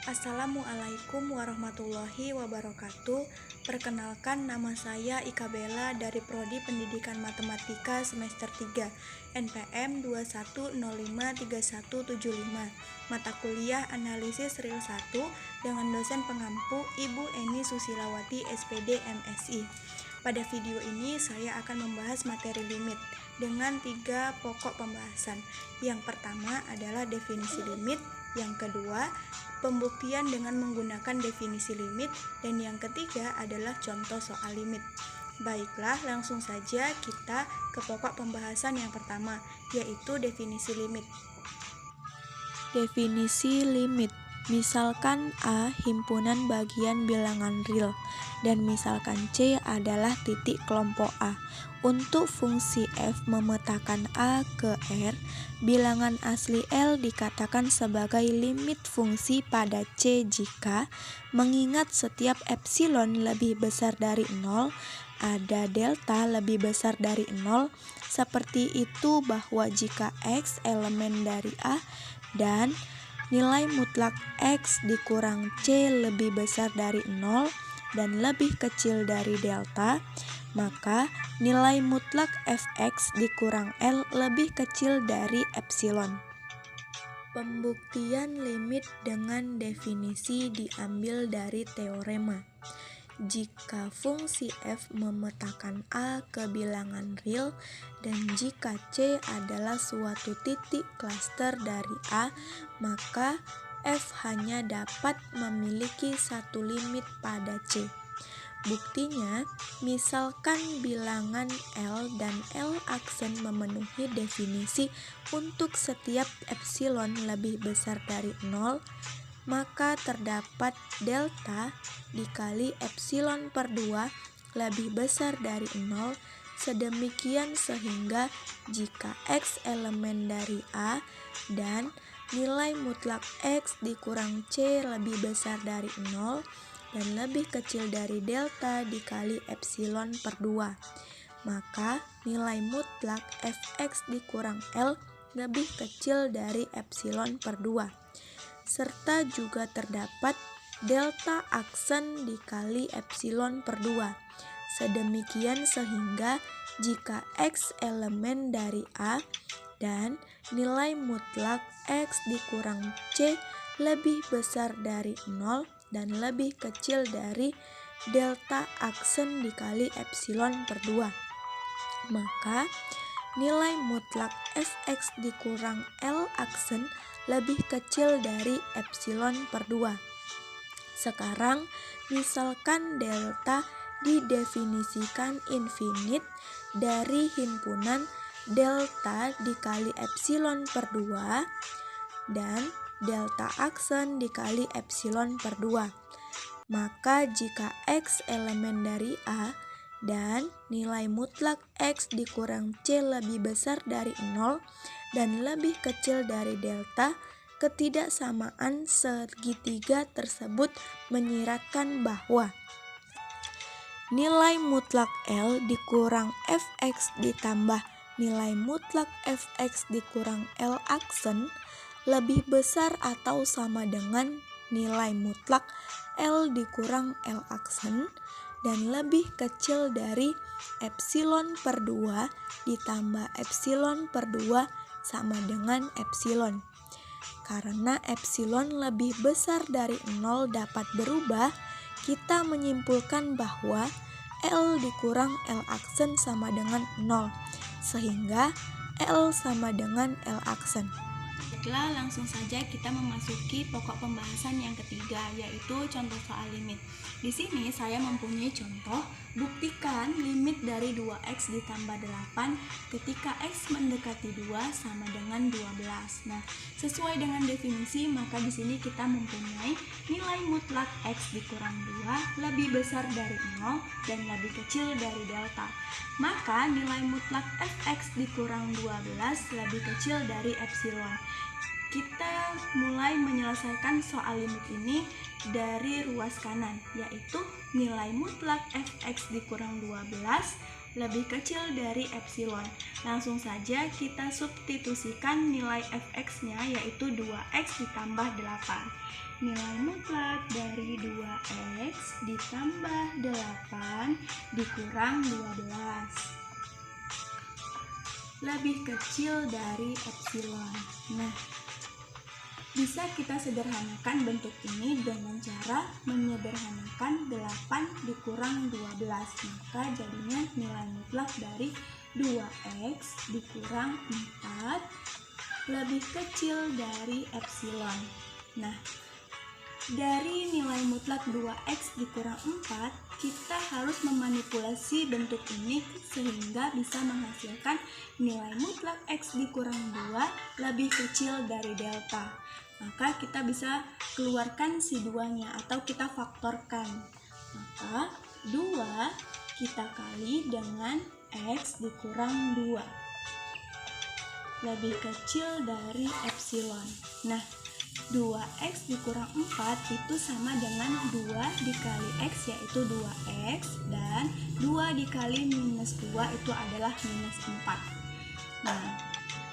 Assalamualaikum warahmatullahi wabarakatuh. Perkenalkan, nama saya Ika Bella dari Prodi Pendidikan Matematika semester 3, NPM 21053175. Mata kuliah Analisis Real 1 dengan dosen pengampu Ibu Eni Susilawati SPD MSI. Pada video ini saya akan membahas materi limit dengan 3 pokok pembahasan. Yang pertama adalah definisi limit, yang kedua pembuktian dengan menggunakan definisi limit, dan yang ketiga adalah contoh soal limit. Baiklah, langsung saja kita ke pokok pembahasan yang pertama, yaitu definisi limit. Definisi limit. Misalkan A himpunan bagian bilangan real dan misalkan C adalah titik kelompok A. Untuk fungsi f memetakan A ke R, bilangan asli L dikatakan sebagai limit fungsi pada C jika mengingat setiap epsilon lebih besar dari 0, ada delta lebih besar dari 0, seperti itu bahwa jika X elemen dari A dan nilai mutlak X dikurang C lebih besar dari 0 dan lebih kecil dari delta, maka nilai mutlak Fx dikurang L lebih kecil dari epsilon. Pembuktian limit dengan definisi diambil dari teorema. Jika fungsi f memetakan A ke bilangan real dan jika C adalah suatu titik klaster dari A, maka f hanya dapat memiliki satu limit pada C. Buktinya, misalkan bilangan L dan L aksen memenuhi definisi untuk setiap epsilon lebih besar dari 0, maka terdapat delta dikali epsilon per 2 lebih besar dari 0, sedemikian sehingga jika X elemen dari A dan nilai mutlak X dikurang C lebih besar dari 0 dan lebih kecil dari delta dikali epsilon per 2, maka nilai mutlak Fx dikurang L lebih kecil dari epsilon per 2, serta juga terdapat delta aksen dikali epsilon per 2, sedemikian sehingga jika X elemen dari A dan nilai mutlak X dikurang C lebih besar dari 0 dan lebih kecil dari delta aksen dikali epsilon per 2, maka nilai mutlak Fx dikurang L aksen lebih kecil dari epsilon per 2. Sekarang, misalkan delta didefinisikan infinite dari himpunan delta dikali epsilon per 2 dan delta aksen dikali epsilon per 2. Maka jika X elemen dari A dan nilai mutlak X dikurang C lebih besar dari 0 dan lebih kecil dari delta, ketidaksamaan segitiga tersebut menyiratkan bahwa nilai mutlak L dikurang Fx ditambah nilai mutlak Fx dikurang L aksen lebih besar atau sama dengan nilai mutlak L dikurang L aksen dan lebih kecil dari epsilon per 2 ditambah epsilon per 2 sama dengan epsilon. Karena epsilon lebih besar dari 0 dapat berubah, kita menyimpulkan bahwa L dikurang L aksen sama dengan 0, sehingga L sama dengan L aksen. Baiklah, langsung saja kita memasuki pokok pembahasan yang ketiga, yaitu contoh soal limit. Di sini saya mempunyai contoh, buktikan limit dari 2x ditambah 8 ketika x mendekati 2 sama dengan 12. Nah, sesuai dengan definisi, maka di sini kita mempunyai nilai mutlak x dikurang 2 lebih besar dari 0 dan lebih kecil dari delta. Maka nilai mutlak fx dikurang 12 lebih kecil dari epsilon. Kita mulai menyelesaikan soal limit ini dari ruas kanan, yaitu nilai mutlak Fx dikurang 12 lebih kecil dari epsilon. Langsung saja kita substitusikan nilai fx-nya, yaitu 2x ditambah 8. Nilai mutlak dari 2x ditambah 8 dikurang 12 lebih kecil dari epsilon. Nah, bisa kita sederhanakan bentuk ini dengan cara menyederhanakan 8 dikurang 12. Maka jadinya nilai mutlak dari 2x dikurang 4 lebih kecil dari epsilon. Nah, dari nilai mutlak 2x dikurang 4, kita harus memanipulasi bentuk ini sehingga bisa menghasilkan nilai mutlak x dikurang 2 lebih kecil dari delta. Maka kita bisa keluarkan si 2-nya atau kita faktorkan. Maka 2 kita kali dengan x dikurang 2 lebih kecil dari epsilon. Nah, 2x dikurang 4 itu sama dengan 2 dikali x, yaitu 2x, dan 2 dikali minus 2 itu adalah minus 4. Nah,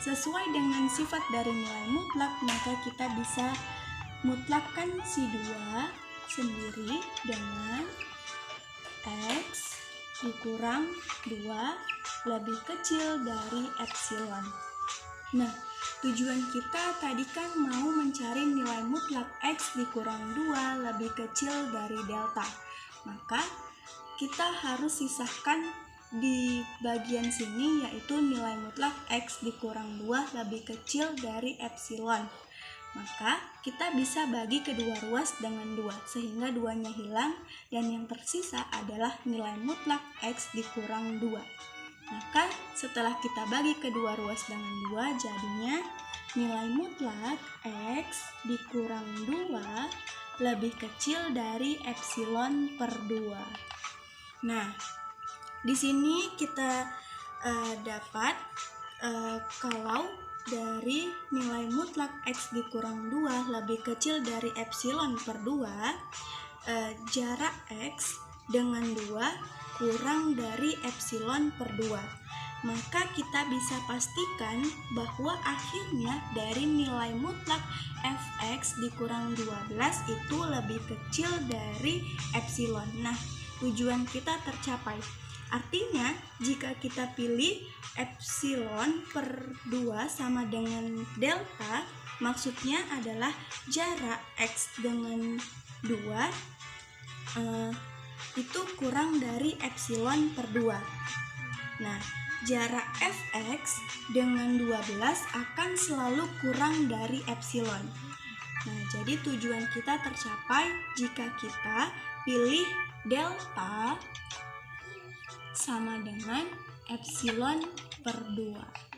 sesuai dengan sifat dari nilai mutlak, maka kita bisa mutlakkan si 2 sendiri dengan x dikurang 2 lebih kecil dari epsilon. Nah, tujuan kita tadi kan mau mencari nilai mutlak x dikurang 2 lebih kecil dari delta. Maka kita harus sisahkan di bagian sini, yaitu nilai mutlak x dikurang 2 lebih kecil dari epsilon. Maka kita bisa bagi kedua ruas dengan 2 sehingga 2-nya hilang dan yang tersisa adalah nilai mutlak x dikurang 2. Maka setelah kita bagi kedua ruas dengan 2, jadinya nilai mutlak x dikurang 2 lebih kecil dari epsilon per 2. Nah, di sini kita dapat kalau dari nilai mutlak x dikurang 2 lebih kecil dari epsilon per 2, jarak x dengan 2 kurang dari epsilon per 2. Maka kita bisa pastikan bahwa akhirnya dari nilai mutlak fx dikurang 12 itu lebih kecil dari epsilon. Nah, tujuan kita tercapai. Artinya, jika kita pilih epsilon per 2 sama dengan delta, maksudnya adalah jarak x dengan 2 itu kurang dari epsilon per 2. Nah, jarak fx dengan 12 akan selalu kurang dari epsilon. Nah, jadi tujuan kita tercapai jika kita pilih delta sama dengan epsilon per 2.